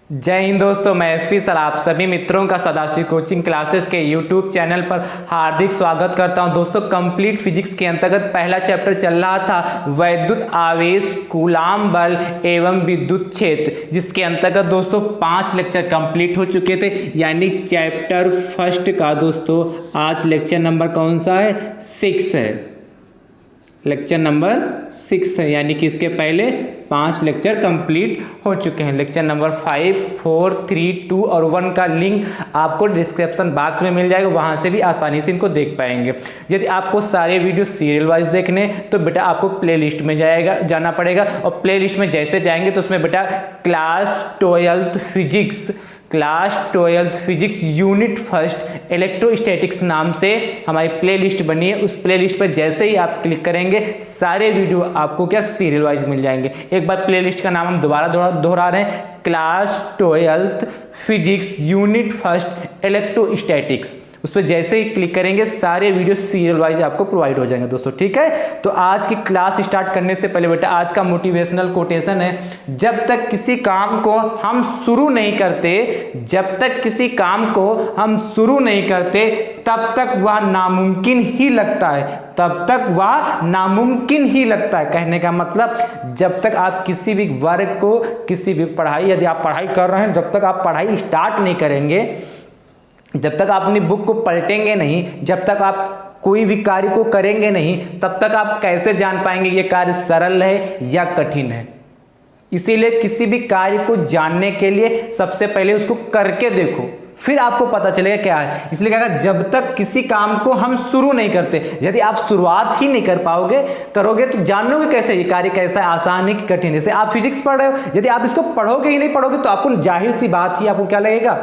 जय हिंद दोस्तों, मैं एसपी सर आप सभी मित्रों का सदाशिव कोचिंग क्लासेस के यूट्यूब चैनल पर हार्दिक स्वागत करता हूं। दोस्तों, कंप्लीट फिजिक्स के अंतर्गत पहला चैप्टर चल रहा था वैद्युत आवेश, कूलाम बल एवं विद्युत क्षेत्र, जिसके अंतर्गत दोस्तों 5 लेक्चर कंप्लीट हो चुके थे। यानी चैप्टर फर्स्ट का दोस्तों आज लेक्चर नंबर कौन सा है? 6 है। लेक्चर नंबर 6 है, यानी कि इसके पहले 5 लेक्चर कंप्लीट हो चुके हैं। लेक्चर नंबर 5, 4, 3, 2 और 1 का लिंक आपको डिस्क्रिप्शन बॉक्स में मिल जाएगा, वहां से भी आसानी से इनको देख पाएंगे। यदि आपको सारे वीडियो सीरियल वाइज देखने तो बेटा आपको प्लेलिस्ट में जाना पड़ेगा, और प्लेलिस्ट में जैसे जाएंगे तो उसमें बेटा class 12th physics unit first electrostatics नाम से हमारी प्लेलिस्ट बनी है। उस प्लेलिस्ट पर जैसे ही आप क्लिक करेंगे सारे वीडियो आपको क्या सीरियल वाइज मिल जाएंगे। एक बार प्लेलिस्ट का नाम हम दोबारा दोहरा रहे हैं, class 12th physics unit first electrostatics. उस पर जैसे ही क्लिक करेंगे सारे वीडियो सीरियल वाइज आपको प्रोवाइड हो जाएंगे दोस्तों, ठीक है। तो आज की क्लास स्टार्ट करने से पहले बेटा आज का मोटिवेशनल कोटेशन है, जब तक किसी काम को हम शुरू नहीं करते तब तक वह नामुमकिन ही लगता है। कहने का मतलब जब तक आप किसी भी वर्क को, किसी भी पढ़ाई, यदि आप पढ़ाई कर रहे हैं, जब तक आप पढ़ाई स्टार्ट नहीं करेंगे, जब तक आप अपनी बुक को पलटेंगे नहीं, जब तक आप कोई भी कार्य को करेंगे नहीं, तब तक आप कैसे जान पाएंगे ये कार्य सरल है या कठिन है। इसीलिए किसी भी कार्य को जानने के लिए सबसे पहले उसको करके देखो, फिर आपको पता चलेगा क्या है। इसलिए कहा जब तक किसी काम को हम शुरू नहीं करते, यदि आप शुरुआत ही नहीं करोगे तो जानोगे कैसे ये कार्य कैसा है, आसान है कि कठिन है। जैसे आप फिजिक्स पढ़ रहे हो, यदि आप इसको पढ़ोगे ही नहीं तो आपको जाहिर सी बात ही आपको क्या लगेगा,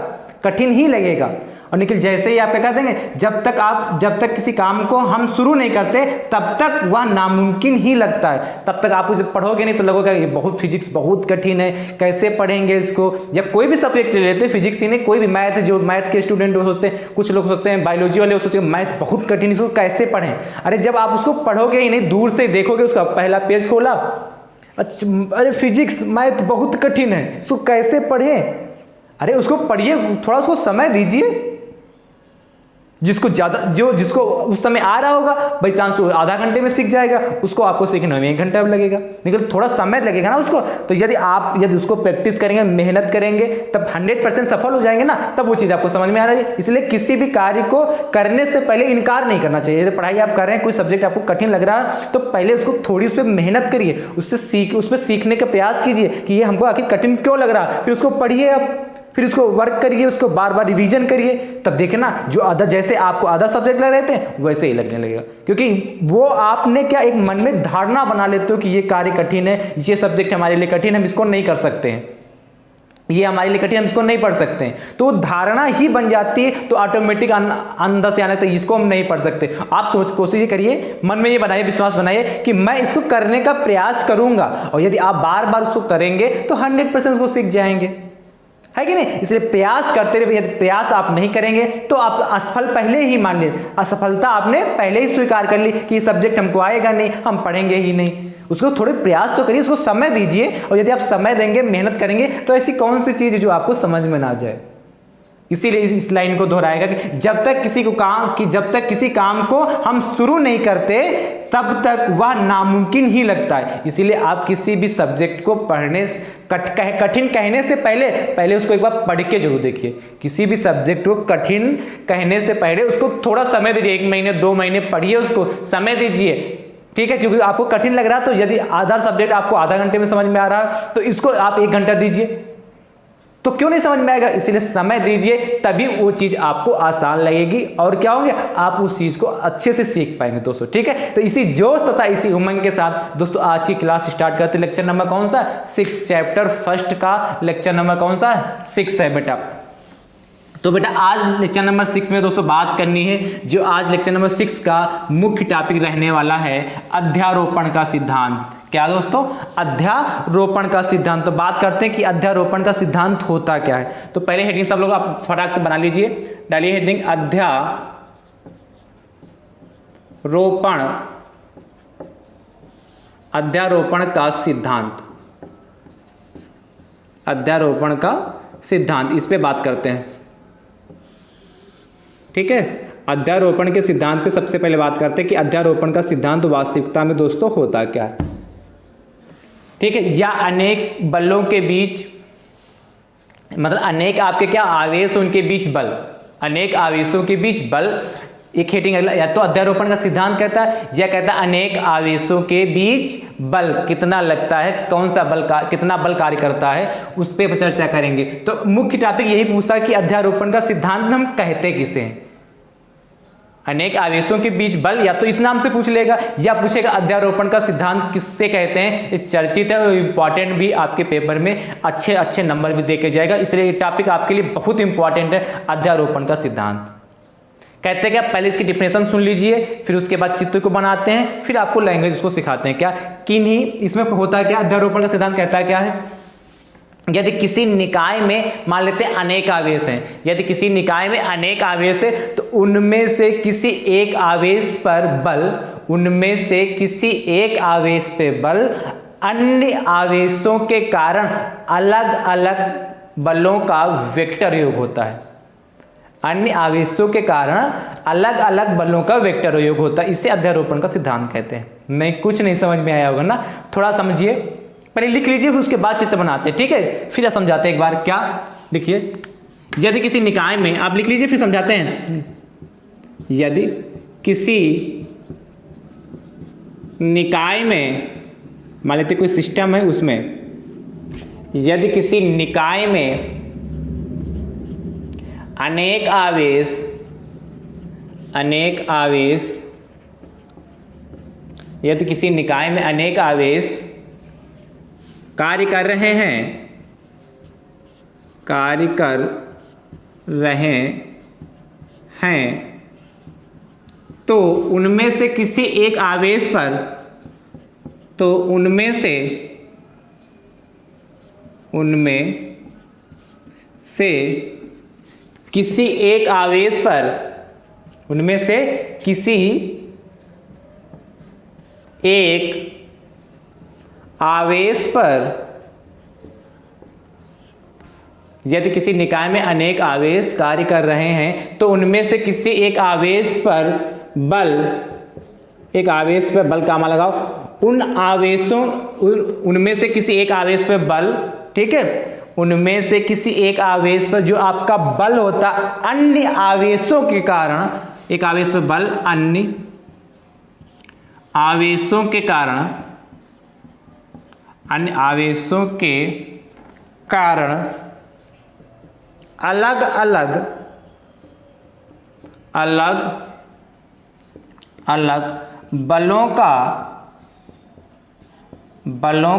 कठिन ही लगेगा। और निखिल जैसे ही आप क्या कर देंगे, जब तक किसी काम को हम शुरू नहीं करते तब तक वह नामुमकिन ही लगता है। तब तक आप जब पढ़ोगे नहीं तो लगेगा ये फिजिक्स बहुत कठिन है, कैसे पढ़ेंगे इसको। या कोई भी सब्जेक्ट ले लेते हैं, फिजिक्स ही नहीं कोई भी, मैथ, जो मैथ के स्टूडेंट वो सोचते हैं, कुछ लोग सोचते हैं बायोलॉजी वाले सोचते हैं मैथ बहुत कठिन, इसको कैसे पढ़ें। अरे जब आप उसको पढ़ोगे ही नहीं, दूर से देखोगे, उसका पहला पेज खोला, अच्छा अरे फिजिक्स मैथ बहुत कठिन है, इसको कैसे पढ़ें। अरे उसको पढ़िए, थोड़ा उसको समय दीजिए। जिसको उस समय आ रहा होगा बाई चांस आधा घंटे में सीख जाएगा, उसको आपको सीखने में 1 घंटा लगेगा, लेकिन थोड़ा समय लगेगा ना उसको। तो यदि उसको प्रैक्टिस करेंगे, मेहनत करेंगे, तब 100% सफल हो जाएंगे ना, तब वो चीज़ आपको समझ में आ रही है। इसलिए किसी भी कार्य को करने से पहले इनकार नहीं करना चाहिए। यदि पढ़ाई आप कर रहे हैं, कोई सब्जेक्ट आपको कठिन लग रहा है, तो पहले उसको थोड़ी उस पर मेहनत करिए, उस पर सीखने का प्रयास कीजिए कि ये हमको आखिर कठिन क्यों लग रहा है। फिर उसको पढ़िए, आप फिर उसको वर्क करिए, उसको बार बार रिवीजन करिए, तब देखना जो जैसे आपको आधा सब्जेक्ट लग रहे थे वैसे ही लगने लगेगा। क्योंकि वो आपने क्या एक मन में धारणा बना लेते हो कि ये कार्य कठिन है, ये सब्जेक्ट हमारे लिए कठिन है, हम इसको नहीं कर सकते हैं, ये हमारे लिए कठिन, हम इसको नहीं पढ़ सकते हैं। तो धारणा ही बन जाती है, तो ऑटोमेटिक अंदर से आने तक इसको हम नहीं पढ़ सकते। आप कोशिश करिए, मन में ये बनाइए, विश्वास बनाइए कि मैं इसको करने का प्रयास करूंगा, और यदि आप बार बार उसको करेंगे तो 100% उसको सीख जाएंगे, है कि नहीं। इसलिए प्रयास करते रहिए। यदि प्रयास आप नहीं करेंगे तो आप असफल पहले ही मान ली, असफलता आपने पहले ही स्वीकार कर ली कि ये सब्जेक्ट हमको आएगा नहीं, हम पढ़ेंगे ही नहीं। उसको थोड़े प्रयास तो करिए, उसको समय दीजिए, और यदि आप समय देंगे, मेहनत करेंगे, तो ऐसी कौन सी चीज जो आपको समझ में ना जाए। इसीलिए इस लाइन को दोहराएगा कि जब तक किसी काम को हम शुरू नहीं करते तब तक वह नामुमकिन ही लगता है। इसीलिए आप किसी भी सब्जेक्ट को पढ़ने कठिन कहने से पहले उसको एक बार पढ़ के जरूर देखिए। किसी भी सब्जेक्ट को कठिन कहने से पहले उसको थोड़ा समय दीजिए, 1 महीने 2 महीने पढ़िए, उसको समय दीजिए, ठीक है। क्योंकि आपको कठिन लग रहा है, तो यदि आधा सब्जेक्ट आपको आधा घंटे में समझ में आ रहा है, तो इसको आप 1 घंटा दीजिए, तो क्यों नहीं समझ में आएगा। इसलिए समय दीजिए, तभी वो चीज आपको आसान लगेगी, और क्या होंगे, आप उस चीज को अच्छे से सीख पाएंगे दोस्तों, ठीक है। तो इसी जोश तथा इसी उमंग के साथ दोस्तों आज की क्लास स्टार्ट करते। लेक्चर नंबर कौन सा? 6, चैप्टर फर्स्ट का लेक्चर नंबर कौन सा? 6 है बेटा। तो बेटा आज लेक्चर नंबर 6 में दोस्तों बात करनी है, जो आज लेक्चर नंबर 6 का मुख्य टॉपिक रहने वाला है अध्यारोपण का सिद्धांत। क्या दोस्तों? अध्यारोपण का सिद्धांत। तो बात करते हैं कि अध्यारोपण का सिद्धांत होता क्या है। तो पहले हेडिंग सब लोग आप फटाक से बना लीजिए, डालिए हेडिंग अध्यारोपण का सिद्धांत। अध्यारोपण का सिद्धांत, इस पे बात करते हैं। ठीक है, अध्यारोपण के सिद्धांत पे सबसे पहले बात करते हैं कि अध्यारोपण का सिद्धांत वास्तविकता में दोस्तों होता क्या है। ठीक है, या अनेक बलों के बीच, मतलब अनेक आपके क्या आवेश, उनके बीच बल, अनेक आवेशों के बीच बल, एक हेडिंग अगला, या तो अध्यारोपण का सिद्धांत कहता है या कहता है अनेक आवेशों के बीच बल कितना लगता है, कौन सा बल का कितना बल कार्य करता है, उस पर चर्चा करेंगे। तो मुख्य टॉपिक यही पूछा कि अध्यारोपण का सिद्धांत हम कहते किसे हैं। अनेक आवेशों के बीच बल, या तो इस नाम से पूछ लेगा या पूछेगा अध्यारोपण का सिद्धांत किससे कहते हैं। ये चर्चित है और इंपॉर्टेंट भी, आपके पेपर में अच्छे अच्छे नंबर भी देके जाएगा, इसलिए ये टॉपिक आपके लिए बहुत इंपॉर्टेंट है, अध्यारोपण का सिद्धांत। कहते हैं क्या, पहले इसकी डिफिनेशन सुन लीजिए, फिर उसके बाद चित्र को बनाते हैं, फिर आपको लैंग्वेज उसको सिखाते हैं। क्या किन्हीं इसमें होता है क्या, अध्यारोपण का सिद्धांत कहता है क्या है, यदि किसी निकाय में मान लेते हैं अनेक आवेश हैं, यदि किसी निकाय में अनेक आवेश है तो उनमें से किसी एक आवेश पर बल, उनमें से किसी एक आवेश पे बल अन्य आवेशों के कारण अलग अलग बलों का वेक्टर योग होता है। अन्य आवेशों के कारण अलग अलग बलों का वेक्टर योग होता है, इसे अध्यारोपण का सिद्धांत कहते हैं। नहीं, कुछ नहीं समझ में आया होगा ना, थोड़ा समझिए, पहले लिख लीजिए, फिर उसके बाद चित्र बनाते हैं। ठीक है, फिर समझाते हैं एक बार। क्या लिखिए, यदि किसी निकाय में, आप लिख लीजिए फिर समझाते हैं। यदि किसी निकाय में, मान लेते कोई सिस्टम है उसमें, यदि किसी निकाय में अनेक आवेश, यदि किसी निकाय में अनेक आवेश कार्य कर रहे हैं, तो उनमें से किसी एक आवेश पर, तो उनमें से किसी एक आवेश पर, उनमें से किसी एक आवेश पर, यदि किसी निकाय में अनेक आवेश कार्य कर रहे हैं तो उनमें से किसी एक आवेश पर बल, एक आवेश पर बल का मान लगाओ, उनमें से किसी एक आवेश पर बल, ठीक है, उनमें से किसी एक आवेश पर जो आपका बल होता अन्य आवेशों के कारण, एक आवेश पर बल अन्य आवेशों के कारण, अन्य आवेशों के कारण अलग अलग बलों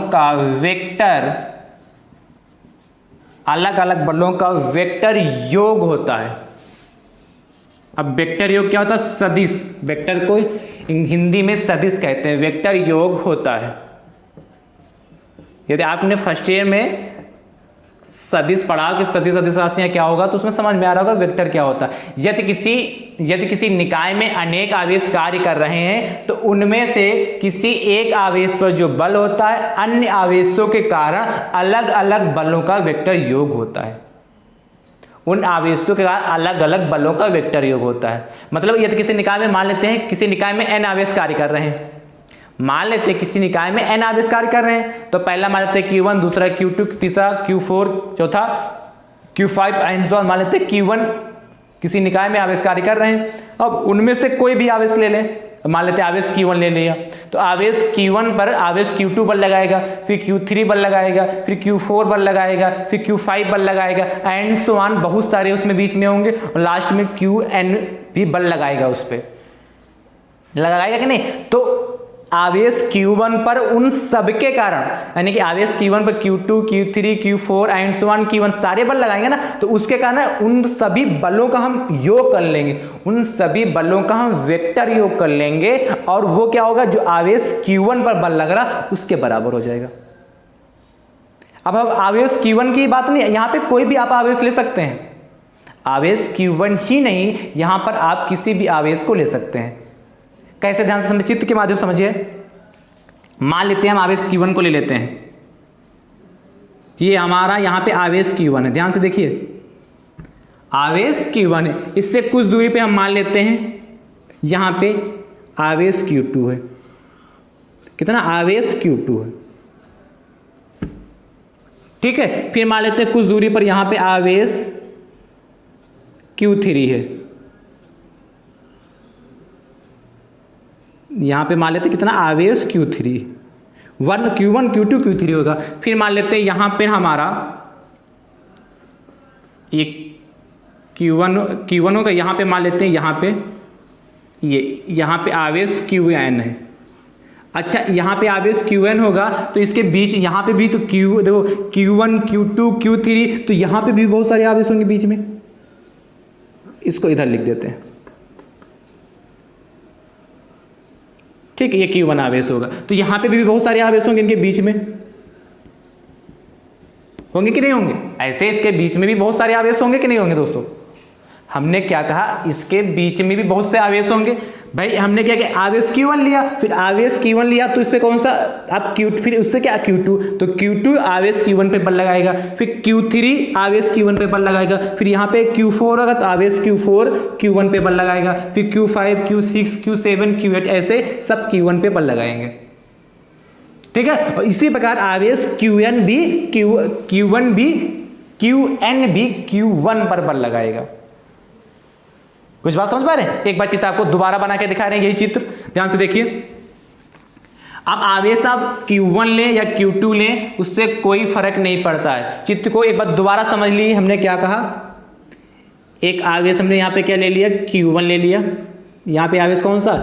का वेक्टर, अलग अलग बलों का वेक्टर योग होता है। अब वेक्टर योग क्या होता है, सदिश, वेक्टर को हिंदी में सदिश कहते हैं, वेक्टर योग होता है। यदि आपने फर्स्ट ईयर में सदिश पढ़ा कि सदिश सदिश राशियां क्या होगा, तो उसमें समझ में आ रहा होगा वेक्टर क्या होता है। यदि किसी निकाय में अनेक आवेश कार्य कर रहे हैं तो उनमें से किसी एक आवेश पर जो बल होता है अन्य आवेशों के कारण अलग अलग बलों का वेक्टर योग होता है। उन आवेशों के कारण अलग अलग बलों का वेक्टर योग होता है। मतलब यदि किसी निकाय में, मान लेते हैं किसी निकाय में n आवेश कार्य कर रहे हैं, मान लेते हैं किसी निकाय में n आवेश कार्य कर रहे हैं, तो पहला मान लेते हैं Q1, दूसरा Q2, तीसरा Q4, चौथा Q5 एंड सो ऑन। मान लेते हैं Q1 किसी निकाय में आवेश कार्य कर रहे हैं। अब उनमें से कोई भी आवेश ले लें, मान लेते हैं आवेश Q1 ले लिया, तो आवेश Q1 पर आवेश Q2 बल लगाएगा, फिर Q3 बल लगाएगा, फिर Q4 बल लगाएगा, फिर Q5 बल लगाएगा एंड सो ऑन, बहुत सारे उसमें बीच में होंगे, और लास्ट में Qn भी बल लगाएगा, उस पर लगाएगा कि नहीं। तो आवेश Q1 पर उन सबके कारण, यानी कि आवेश Q1 पर Q2, Q3, Q4 and so on, Q1 सारे बल लगाएंगे ना, तो उसके कारण उन सभी बलों का हम योग कर लेंगे, उन सभी बलों का हम वेक्टर योग कर लेंगे, और वो क्या होगा, जो आवेश Q1 पर बल लग रहा उसके बराबर हो जाएगा। अब आवेश Q1 की बात नहीं, यहां पे कोई भी आप आवेश ले सकते हैं, आवेश Q1 ही नहीं, यहां पर आप किसी भी आवेश को ले सकते हैं। कैसे, ध्यान से समझिए, चित्र के माध्यम से समझिए। मान लेते हैं हम आवेश Q1 को ले लेते हैं, ये हमारा यहाँ पे आवेश Q1 है, ध्यान से देखिए आवेश Q1 है, इससे कुछ दूरी पे हम मान लेते हैं यहाँ पे आवेश Q2 है। कितना आवेश Q2 है, ठीक है। फिर मान लेते हैं कुछ दूरी पर यहाँ पे आवेश Q3 है, यहाँ पे मान लेते हैं कितना आवेश Q3, Q1 Q2 Q3 होगा। फिर मान लेते हैं यहाँ पे हमारा ये Q1 होगा, यहाँ पे मान लेते हैं यहाँ पे यहाँ पे आवेश Qn है। अच्छा यहाँ पे आवेश Qn होगा तो इसके बीच यहाँ पे भी तो देखो Q1 Q2 Q3, तो यहाँ पे भी बहुत सारे आवेश होंगे बीच में, इसको इधर लिख देते हैं, ठीक है। ये Q1 आवेश होगा, तो यहाँ पे भी बहुत सारे आवेश होंगे इनके बीच में, होंगे कि नहीं होंगे? ऐसे इसके बीच में भी बहुत सारे आवेश होंगे कि नहीं होंगे दोस्तों? हमने क्या कहा, इसके बीच में भी बहुत से आवेश होंगे। भाई हमने क्या किया, आवेश Q1 लिया, फिर आवेश Q1 लिया तो इस पे कौन सा अब फिर उससे क्या Q2, तो Q2 आवेश Q1 पे बल लगाएगा, फिर Q3 आवेश Q1 पे बल लगाएगा, फिर यहाँ पे Q4 होगा तो आवेश Q4 Q1 पे बल लगाएगा, फिर Q5 Q6 Q7 Q8 ऐसे सब Q1 पे बल लगाएंगे, ठीक है। और इसी प्रकार आवेश Qn भी Q1 भी Qn भी Q1 पर बल लगाएगा। कुछ बात समझ पा रहे हैं? एक बार चित्र आपको दोबारा बना के दिखा रहे हैं, यही चित्र ध्यान से देखिए। अब आवेश आप Q1 लें या Q2 लें उससे कोई फर्क नहीं पड़ता है। चित्र को एक बार दोबारा समझ लीजिए, हमने क्या कहा, एक आवेश हमने यहाँ पे क्या ले लिया, Q1 ले लिया, यहाँ पे आवेश कौन सा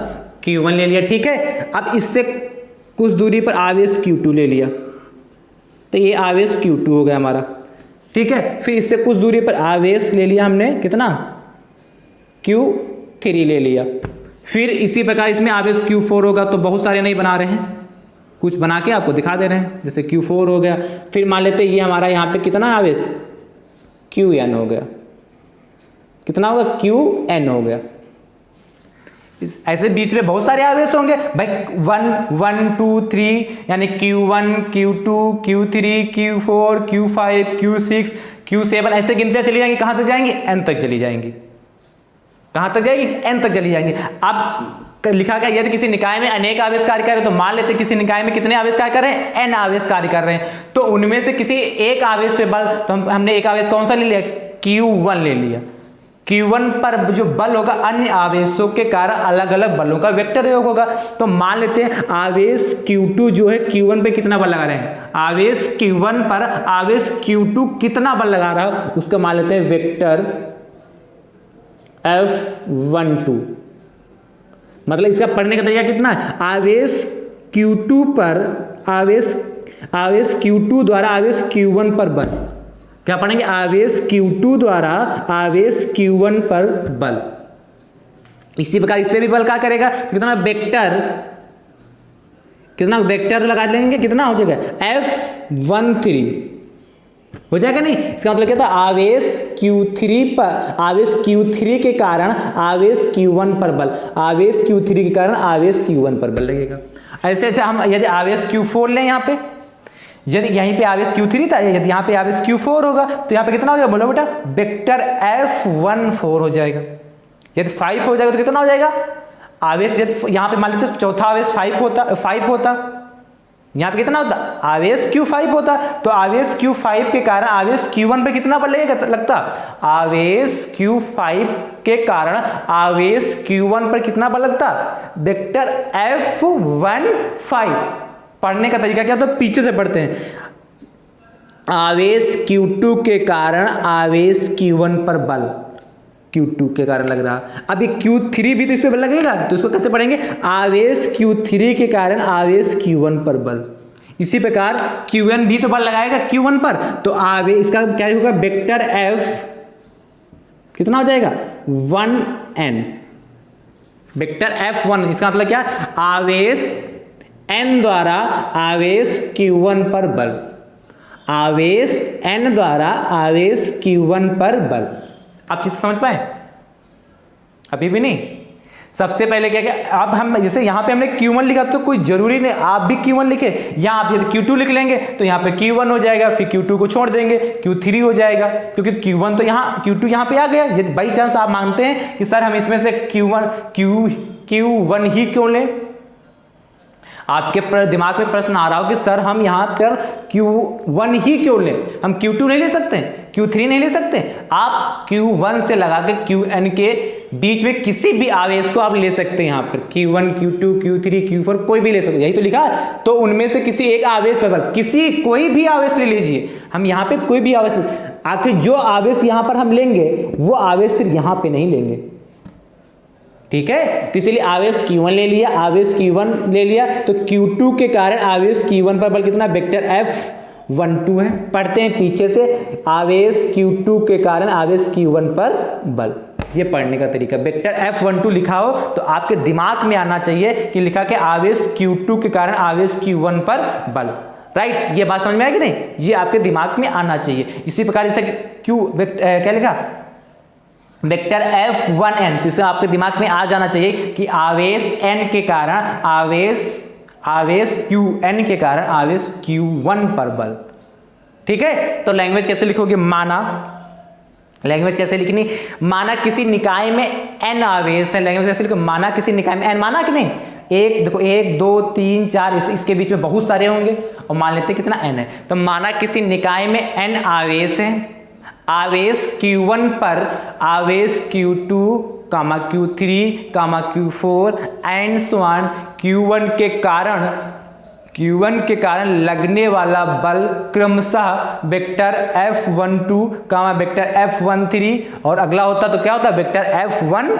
Q1 ले लिया, ठीक है। अब इससे कुछ दूरी पर आवेश Q2 ले लिया, तो ये आवेश Q2 हो गया हमारा, ठीक है। फिर इससे कुछ दूरी पर आवेश ले लिया हमने, कितना Q3 ले लिया। फिर इसी प्रकार इसमें आवेश Q4 होगा, तो बहुत सारे नहीं बना रहे हैं, कुछ बना के आपको दिखा दे रहे हैं, जैसे Q4 हो गया। फिर मान लेते हैं ये हमारा यहाँ पे कितना आवेश Qn हो गया, कितना होगा Qn हो गया। ऐसे बीच में बहुत सारे आवेश होंगे भाई, 1 2 3 यानी Q1 Q2 Q3 Q4 Q5 Q6 Q7 ऐसे गिनते चली जाएंगी, कहाँ तक जाएंगी, n तक चली जाएंगी, कहाँ तक जाएगी, n तक चली जाएंगी। अब लिखा गया यदि किसी निकाय में अनेक आवेश कार्य कर रहे हैं, तो मान लेते किसी निकाय में कितने आवेश कार्य कर रहे हैं, n आवेश कार्य कर रहे हैं, तो उनमें से किसी एक आवेश पे बल, तो हमने एक आवेश कौन सा ले लिया, Q1 ले लिया। Q1 पर जो बल होगा अन्य आवेशों के कारण अलग अलग बलों का वेक्टर योग होगा। तो मान लेते हैं आवेश Q2 जो है Q1 पे कितना बल लगा रहे हैं, आवेश Q1 पर आवेश Q2 कितना बल लगा रहा है उसका मान लेते हैं वेक्टर F12। मतलब इसका पढ़ने का तरीका कितना है, आवेश Q2 पर आवेश Q2 द्वारा आवेश Q1 पर बल, क्या पढ़ेंगे, आवेश Q2 द्वारा आवेश Q1 पर बल। इसी प्रकार इस पे भी बल क्या करेगा, कितना वेक्टर लगा लेंगे, कितना हो जाएगा F13 हो जाएगा नहीं। इसका मतलब क्या था, आवेश Q3 के कारण आवेश Q1 पर बल, आवेश Q3 के कारण आवेश Q1 पर बल लगेगा। ऐसे ऐसे हम यदि आवेश Q4 लें, यहाँ पे यदि यहीं पे आवेश Q3 था, यदि यहाँ पे आवेश Q4 होगा तो यहाँ पे कितना हो जाएगा, बोलो बेटा, वेक्टर F14 हो जाएगा। यदि 5 हो जाएगा तो कितना हो जाएगा आवेश, यदि यहाँ पे मान लेते चौथा आवेश 5 होता, यहाँ पे कितना होता, आवेश Q5 होता, तो आवेश Q5 के कारण आवेश Q1 पे कितना बल लगता, आवेश Q5 के कारण आवेश Q1 पर कितना बल लगता, वेक्टर F15। पढ़ने का तरीका क्या, तो पीछे से पढ़ते हैं, आवेश Q2 के कारण आवेश Q1 पर बल Q2 के कारण लग रहा। अभी Q3 भी तो इस पे बल लगेगा, तो इसको कैसे पढ़ेंगे, आवेश Q3 के कारण आवेश Q1 पर बल। इसी प्रकार Qn भी तो बल लगाएगा Q1 पर, तो आवेश इसका क्या होगा, वेक्टर F कितना हो जाएगा 1n, वेक्टर F1। इसका मतलब क्या, आवेश n द्वारा आवेश Q1 पर बल, आवेश n द्वारा आवेश Q1 पर बल। आप चित्र समझ पाए, अभी भी नहीं सबसे पहले क्या क्या, अब हम जैसे यहाँ पे हमने Q1 लिखा तो कोई जरूरी नहीं आप भी Q1 लिखे, या आप यदि Q2 लिख लेंगे तो यहाँ पे Q1 हो जाएगा, फिर Q2 को छोड़ देंगे Q3 हो जाएगा, क्योंकि Q1 तो यहाँ Q2 यहाँ पे आ गया। यदि बाई चांस आप मानते हैं कि सर हम इसमें से Q1 ही क्यों लें, आपके दिमाग में प्रश्न आ रहा हो कि सर हम यहाँ पर Q1 ही क्यों लें, हम Q2 नहीं ले सकते, Q3 नहीं ले सकते। आप Q1 से लगा के Qn के बीच में किसी भी आवेश को आप ले सकते हैं, यहाँ पर Q1 Q2 Q3 Q4 कोई भी ले सकते, यही तो लिखा है। तो उनमें से किसी एक आवेश पर किसी कोई भी आवेश ले लीजिए, हम यहाँ पे कोई भी आवेश, आखिर जो आवेश यहाँ पर हम लेंगे वो आवेश फिर यहाँ पे नहीं लेंगे, ठीक है। तो इसलिए आवेश Q1 ले लिया, आवेश Q1 ले लिया तो Q2 के कारण आवेश Q1 पर बल कितना, वेक्टर F12 है। पढ़ते हैं पीछे से, आवेश Q2 के कारण आवेश Q1 पर बल, ये पढ़ने का तरीका। वेक्टर F12 लिखा हो तो आपके दिमाग में आना चाहिए कि लिखा कि आवेश Q2 के कारण आवेश Q1 पर बल, राइट। ये बात समझ में आई कि नहीं, ये आपके दिमाग में आना चाहिए। इसी प्रकार जैसे क्या लिखा, वेक्टर F1n, तो इसे आपके दिमाग में आ जाना चाहिए कि आवेश n के कारण आवेश Qn के कारण आवेश Q1 पर बल, ठीक है। तो लैंग्वेज कैसे लिखोगे, माना, लैंग्वेज कैसे लिखनी, माना किसी निकाय में n आवेश है, लैंग्वेज कैसे लिखो, माना किसी निकाय में n, माना कि नहीं, एक देखो 1 2 3 4 इसके बीच में बहुत सारे होंगे और मान लेते कितना n है। तो माना किसी निकाय में n आवेश है, आवेश Q1 पर आवेश Q2, Q3, Q4 and so on Q1 के कारण लगने वाला बल क्रमशः वेक्टर F12, वेक्टर F13 और अगला होता तो क्या होता, vector F14,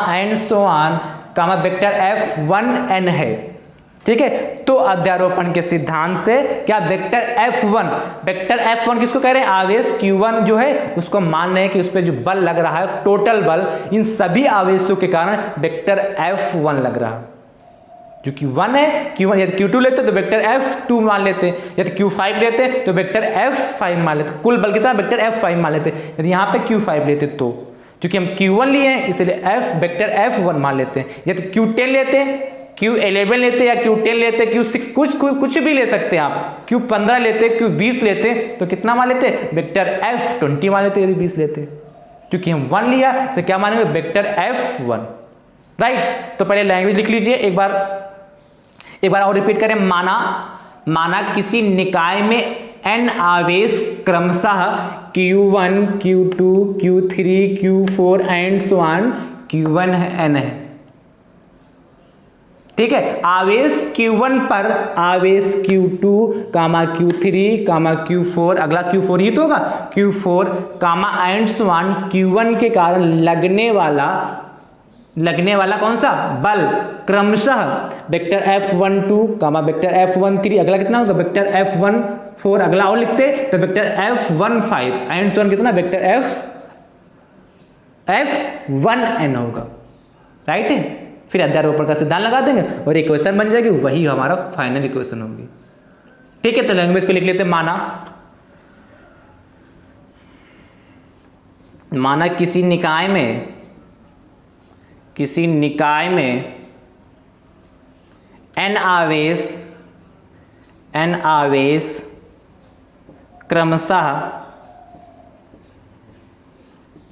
and so on, vector F1n है, ठीक है। तो अध्यारोपण के सिद्धांत से क्या, वेक्टर F1 किसको कह रहे हैं, आवेश Q1 जो है उसको मान रहे हैं कि उस पर जो बल लग रहा है, टोटल बल इन सभी आवेशों के कारण वेक्टर F1 लग रहा है, जो Q1 है, Q1 यदि Q2 लेते तो वेक्टर F2 मान लेते, यदि Q5 लेते तो वेक्टर F5 मान लेते, कुल बल कितना, वेक्टर F5 मान लेते। यदि यहाँ पे Q5 लेते तो, चूंकि हम Q1 लिए हैं इसलिए वेक्टर F1 मान लेते हैं। यदि Q10 लेते, Q11 लेते या Q10 लेते, Q6 कुछ भी ले सकते हैं आप, Q15 लेते, Q20 लेते तो कितना मान लेते, वेक्टर F20 मान लेते। यदि 20 लेते, क्योंकि हम 1 लिया से क्या मानेंगे, वेक्टर F1, राइट। तो पहले लैंग्वेज लिख लीजिए, एक बार और रिपीट करें, माना किसी निकाय में n आवेश क्रमशः Q1 Q2 Q3 Q4 and so on Q1 n है, ठीक है। आवेश Q1 पर आवेश Q2, Q3, Q4, अगला Q4 ही तो होगा, Q4, and so on Q1 के कारण लगने वाला कौन सा बल क्रमशः वेक्टर F12, वेक्टर F13, अगला कितना होगा, वेक्टर F14, अगला और लिखते तो vector F15 and so on कितना, वेक्टर F1n होगा, राइट है। फिर अध्यारोपण का सिद्धांत लगा देंगे और इक्वेशन बन जाएगी, वही हमारा फाइनल इक्वेशन होगी, ठीक है। तो लैंग्वेज को लिख लेते हैं, माना किसी निकाय में n आवेश क्रमशः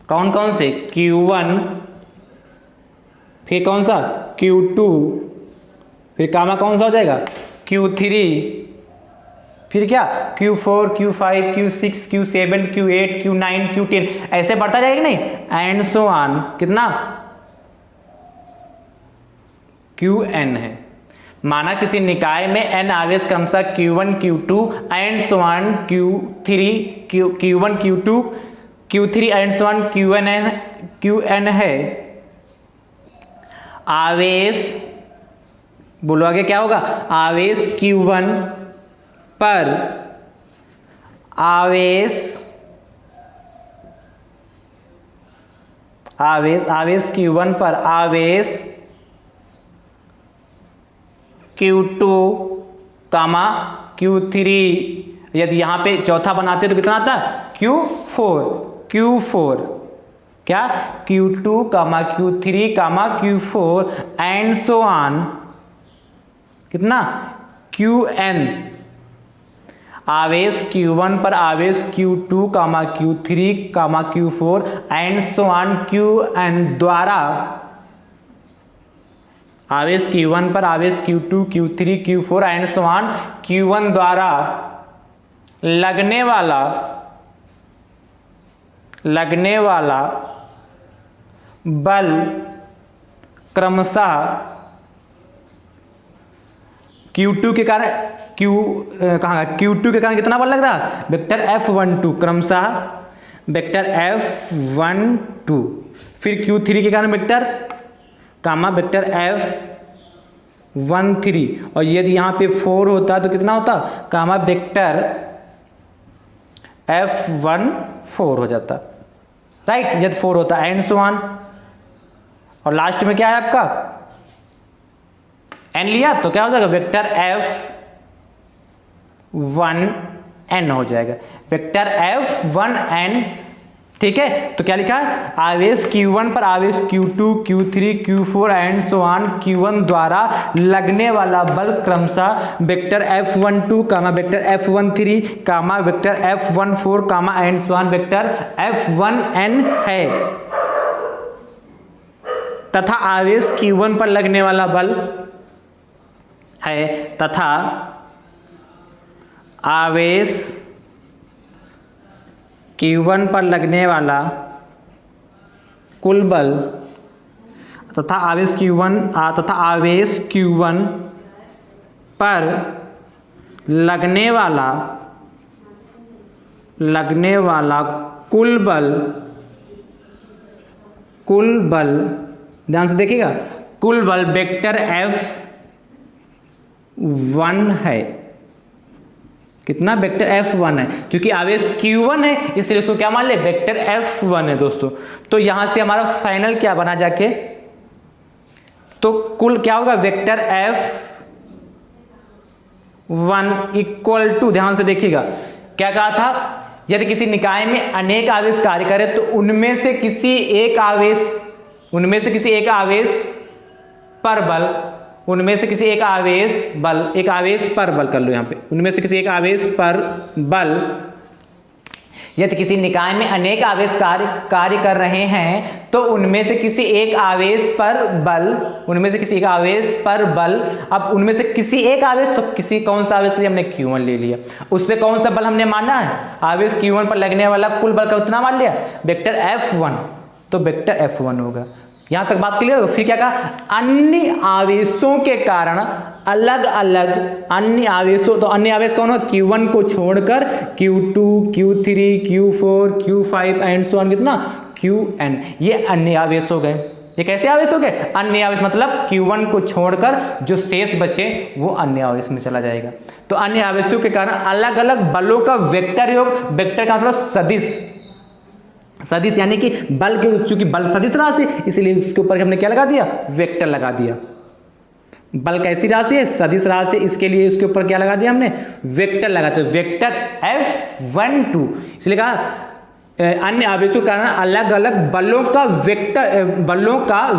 कौन कौन से, Q1, फिर कौन सा Q2, फिर कौन सा हो जाएगा Q3, फिर क्या Q4 Q5 Q6 Q7 Q8 Q9 Q10 ऐसे बढ़ता जाएगा नहीं, एंड सो ऑन कितना Qn है। माना किसी निकाय में n आवेश क्रमशः Q1 Q2 and so on Q1 Q2 Q3 and so on Qn है। आवेश बोलो आगे क्या होगा, आवेश Q1 पर आवेश Q1 पर आवेश Q2, Q3, यदि यहां पे चौथा बनाते तो कितना आता, Q4, क्या, Q2 comma Q3 comma Q4 and so on, कितना, Qn, आवेश Q1 पर आवेश Q2 comma Q3 comma Q4 and so on Qn द्वारा, आवेश Q1 पर आवेश Q2 Q3 Q4 and so on Q1 द्वारा लगने वाला बल क्रमशः Q2 के कारण Q2 के कारण कितना बल लग रहा, वेक्टर F12 क्रमशः वेक्टर F12, फिर Q3 के कारण वेक्टर कामा वेक्टर F13, और यदि यहाँ पे 4 होता तो कितना होता, कामा वेक्टर F14 हो जाता, राइट, यदि 4 होता एंड सो ऑन, और लास्ट में क्या है आपका n लिया तो क्या हो जाएगा, वेक्टर F1n हो जाएगा, वेक्टर F1n, ठीक है। तो क्या लिखा है, आवेश Q1 पर आवेश Q2 Q3 Q4 and so on Q1 द्वारा लगने वाला बल क्रमशः vector F12 comma vector F13 comma vector F14 comma and so on vector F1n है, तथा आवेश Q1 पर लगने वाला बल है, तथा आवेश Q1 पर लगने वाला कुल बल तथा आवेश Q1 पर लगने वाला कुल बल ध्यान से देखिएगा, कुल बल वेक्टर F1 है, कितना, वेक्टर F1 है, क्योंकि आवेश Q1 है इसलिए उसको क्या मान ले, वेक्टर F1 है दोस्तों। तो यहां से हमारा फाइनल क्या बना जाके, तो कुल क्या होगा, वेक्टर F1 इक्वल टू, ध्यान से देखिएगा क्या कहा था, यदि किसी निकाय में अनेक आवेश कार्य करे तो उनमें से किसी एक आवेश पर बल कर लो यहाँ पे, उनमें से किसी एक आवेश पर बल, यदि किसी निकाय में अनेक आवेश कार्य कर रहे हैं तो उनमें से किसी एक आवेश पर बल, अब उनमें से किसी एक आवेश, तो किसी कौन सा आवेश लिया हमने, Q1 ले लिया, उस पर कौन सा बल हमने माना है, आवेश Q1 पर लगने वाला कुल बल का उतना मान लिया, वेक्टर F1, तो वेक्टर F1 होगा। यहां तक बात क्लियर हो। फिर क्या कहा, अन्य आवेशों के कारण अलग अलग अन्य आवेशों, तो अन्य आवेश कौन हो, Q1 को छोड़कर Q2 Q3 Q4 Q5 and so on कितना, Qn, ये अन्य आवेश हो गए। ये कैसे आवेश हो गए, अन्य आवेश, मतलब Q1 को छोड़कर जो शेष बचे वो अन्य आवेश में चला जाएगा। तो अन्य आवेशों के कारण अलग अलग बलों का वेक्टर योग, वेक्टर का मतलब सदिश यानी कि बल के, चूंकि बल सदिश राशि इसलिए इसके ऊपर हमने क्या लगा दिया, वेक्टर लगा दिया। बल कैसी राशि है, सदिश राशि, इसके लिए इसके ऊपर क्या लगा दिया हमने, वेक्टर लगा दिया, वेक्टर F12, इसलिए कहा अन्य आवेशों के कारण अलग अलग बलों का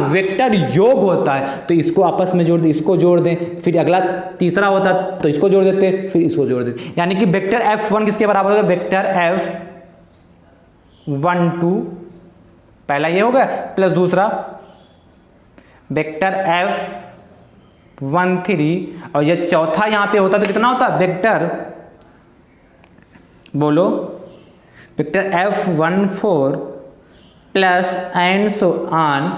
वेक्टर योग होता है। तो इसको आपस में जोड़ दे, इसको जोड़ दें, फिर अगला तीसरा होता तो इसको जोड़ देते, फिर इसको जोड़ देते, यानी कि वेक्टर F1 किसके बराबर होगा, वेक्टर F12, पहला ये होगा, प्लस दूसरा वेक्टर F13, और ये चौथा यहां पे होता तो कितना होता, वेक्टर, बोलो, vector F14 plus and so on,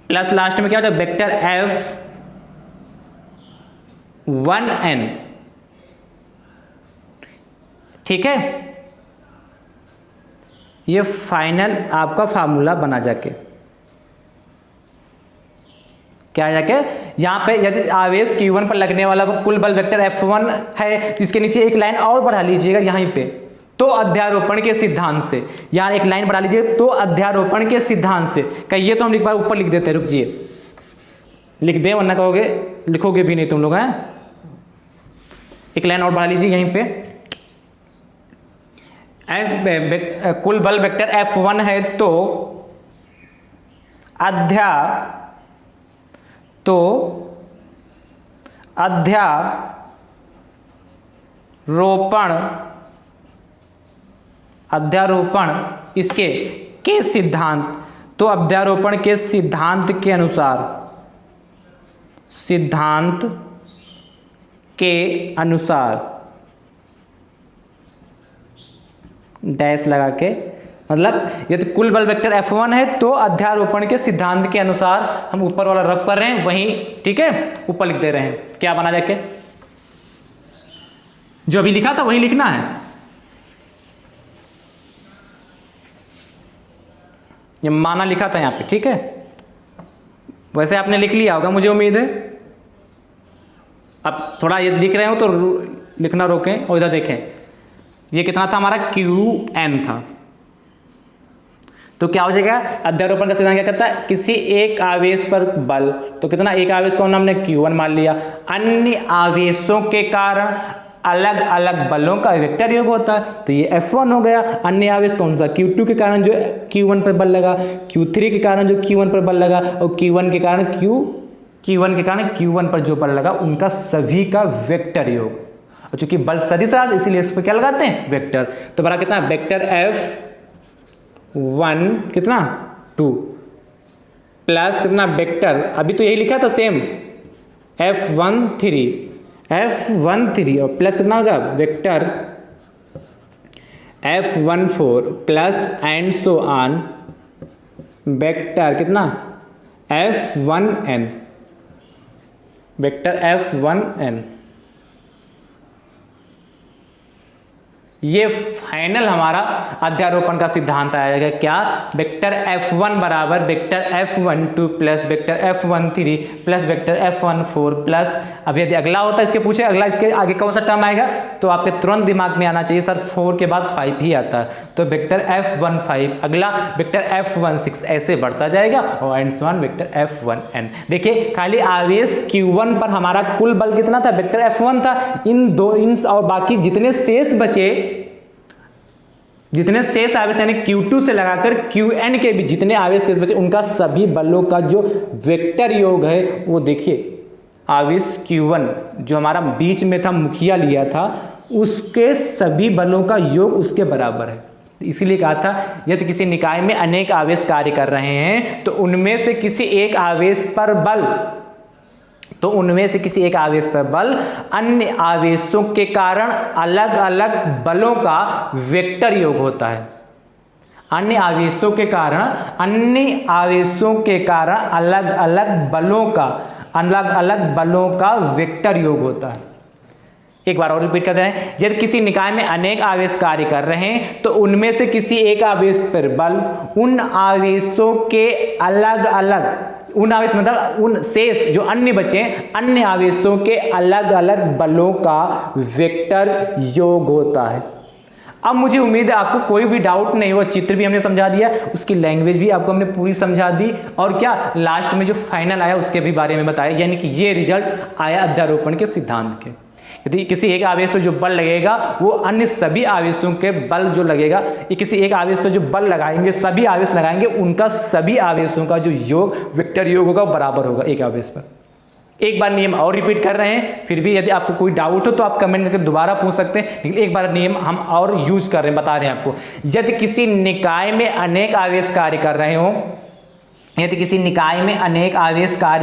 plus last में क्या होता है, वेक्टर F1n, ठीक है। ये फाइनल आपका फार्मूला बना जाके क्या जाके, यहां पे यदि आवेश Q1 पर लगने वाला कुल बल वेक्टर F1 है, इसके नीचे एक लाइन और बढ़ा लीजिएगा यहीं पे, तो अध्यारोपण के सिद्धांत से, यहाँ एक लाइन बढ़ा लीजिए, तो अध्यारोपण के सिद्धांत से, कहिए तो हम एक बार ऊपर लिख देते हैं, रुकिए लिख दे, वरना कहोगे लिखोगे भी नहीं तुम लोग, हैं, एक लाइन और बढ़ा लीजिए यहीं पे, कुल बल वेक्टर F1 है तो अध्यारोपण इसके के सिद्धांत, तो अध्यारोपण के सिद्धांत के अनुसार डैश लगा के, मतलब यदि कुल बल वेक्टर F1 है तो अध्यारोपण के सिद्धांत के अनुसार, हम ऊपर वाला रफ कर रहे हैं वहीं, ठीक है, ऊपर लिख दे रहे हैं। क्या बना जाके, जो अभी लिखा था वही लिखना है। ये माना लिखा था यहाँ पे, ठीक है, वैसे आपने लिख लिया होगा मुझे उम्मीद है। अब थोड़ा ये लिख रहे हो तो लिखना रोकें और इधर देखें, ये कितना था हमारा Qn था, तो क्या हो जाएगा, अध्यारोपण का सिद्धांत क्या कहता है, किसी एक आवेश पर बल, तो कितना, एक आवेश को हमने Q1 मान लिया, अन्य आवेशों के कारण अलग अलग बलों का वेक्टर योग होता है, तो ये F1 हो गया। अन्य आवेश कौन सा, Q2 के कारण जो Q1 पर बल लगा, Q3 के कारण जो Q1 पर बल लगा, और Q1 के कारण Q1 पर जो बल लगा, उनका सभी का वेक्टर योग। और चूंकि बल सदिश राशि इसीलिए इस पर क्या लगाते हैं, वेक्टर। तो बड़ा कितना, वेक्टर F1 कितना 2 प्लस कितना वेक्टर, अभी तो यही लिखा था सेम, F13 और प्लस कितना होगा, vector F14 plus and so on, vector कितना F1n, वेक्टर F1n। ये फाइनल हमारा अध्यारोपण का सिद्धांत आएगा, क्या, वेक्टर F1 बराबर vector F12 plus vector F13 plus vector F14 plus, अब यदि अगला होता है इसके पूछे, अगला इसके आगे कौन सा टर्म आएगा, तो आपके तुरंत दिमाग में आना चाहिए सर 4 के बाद 5 ही आता है, तो वेक्टर F15, अगला वेक्टर F16, ऐसे बढ़ता जाएगा और and so on vector F1n। देखिए खाली आवेश Q1 पर हमारा कुल बल कितना था, वेक्टर F1 था, इन और बाकी जितने शेष आवेश यानी Q2 से लगाकर Qn के भी जितने आवेश शेष बचे, उनका सभी बलों का जो वेक्टर योग है वो देखिए, आवेश Q1 जो हमारा बीच में था, मुखिया लिया था, उसके सभी बलों का योग उसके बराबर है। इसीलिए कहा था यदि किसी निकाय में अनेक आवेश कार्य कर रहे हैं तो उनमें से किसी एक आवेश पर बल अन्य आवेशों के कारण अलग अलग बलों का वेक्टर योग होता है। अन्य आवेशों के कारण अलग अलग बलों का वेक्टर योग होता है। एक बार और रिपीट करते हैं, यदि किसी निकाय में अनेक आवेश कार्य कर रहे हैं तो उनमें से किसी एक आवेश पर बल उन आवेशों के अलग अलग, उन आवेश मतलब उन शेष जो अन्य बचे, अन्य आवेशों के अलग अलग बलों का वेक्टर योग होता है। अब मुझे उम्मीद है आपको कोई भी डाउट नहीं हुआ, चित्र भी हमने समझा दिया, उसकी लैंग्वेज भी आपको हमने पूरी समझा दी, और क्या लास्ट में जो फाइनल आया उसके भी बारे में बताया, यानी कि ये रिजल्ट आया अध्यारोपण के सिद्धांत के। यदि किसी एक आवेश पर जो बल लगेगा वो अन्य सभी आवेशों के बल जो लगेगा, किसी एक आवेश पर जो बल लगाएंगे, सभी आवेश लगाएंगे, उनका सभी आवेशों का जो योग वेक्टर योग होगा बराबर होगा एक आवेश पर। एक बार नियम और रिपीट कर रहे हैं, फिर भी यदि आपको कोई डाउट हो तो आप कमेंट करके दोबारा पूछ सकते हैं, लेकिन एक बार नियम हम और यूज कर रहे हैं, बता रहे हैं आपको। यदि किसी निकाय में अनेक आवेश कार्य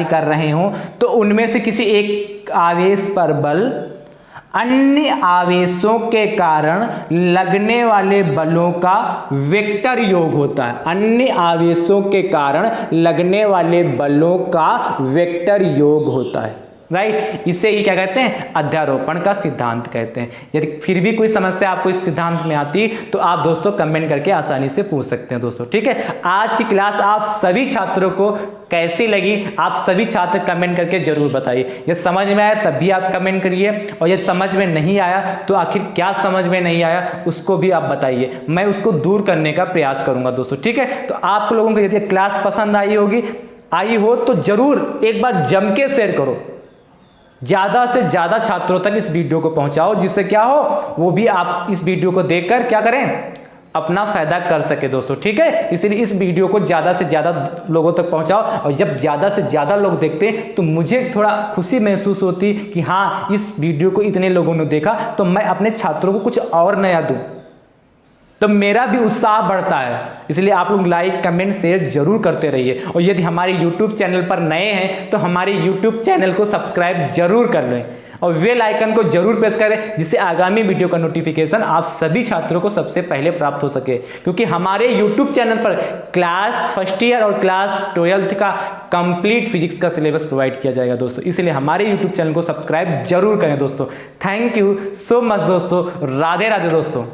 कर रहे हों तो उनमें से किसी एक आवेश पर बल अन्य आवेशों के कारण लगने वाले बलों का वेक्टर योग होता है। अन्य आवेशों के कारण लगने वाले बलों का वेक्टर योग होता है, राइट। इसे ही क्या कहते हैं, अध्यारोपण का सिद्धांत कहते हैं। यदि फिर भी कोई समस्या आपको इस सिद्धांत में आती तो आप दोस्तों कमेंट करके आसानी से पूछ सकते हैं दोस्तों, ठीक है। आज की क्लास आप सभी छात्रों को कैसी लगी, आप सभी छात्र कमेंट करके जरूर बताइए। यदि समझ में आया तब भी आप कमेंट करिए, और यदि समझ में नहीं आया तो आखिर क्या समझ में नहीं आया उसको भी आप बताइए, मैं उसको दूर करने का प्रयास करूंगा दोस्तों, ठीक है। तो आप लोगों को यदि क्लास पसंद आई हो तो जरूर एक बार जम के शेयर करो, ज्यादा से ज्यादा छात्रों तक इस वीडियो को पहुंचाओ, जिससे क्या हो वो भी आप इस वीडियो को देखकर क्या करें, अपना फायदा कर सके दोस्तों, ठीक है। इसलिए इस वीडियो को ज़्यादा से ज़्यादा लोगों तक पहुंचाओ, और जब ज़्यादा से ज़्यादा लोग देखते हैं तो मुझे थोड़ा खुशी महसूस होती कि हाँ, इस वीडियो को इतने लोगों ने देखा तो मैं अपने छात्रों को कुछ और नया दूं, तो मेरा भी उत्साह बढ़ता है। इसलिए आप लोग लाइक कमेंट शेयर जरूर करते रहिए, और यदि हमारे YouTube चैनल पर नए हैं तो हमारे YouTube चैनल को सब्सक्राइब जरूर कर लें और बेल आइकन को जरूर प्रेस करें, जिससे आगामी वीडियो का नोटिफिकेशन आप सभी छात्रों को सबसे पहले प्राप्त हो सके। क्योंकि हमारे YouTube चैनल पर क्लास फर्स्ट ईयर और क्लास 12th का कंप्लीट फिजिक्स का सिलेबस प्रोवाइड किया जाएगा दोस्तों। इसलिए हमारे YouTube चैनल को सब्सक्राइब जरूर करें दोस्तों। थैंक यू सो मच दोस्तों। राधे राधे दोस्तों।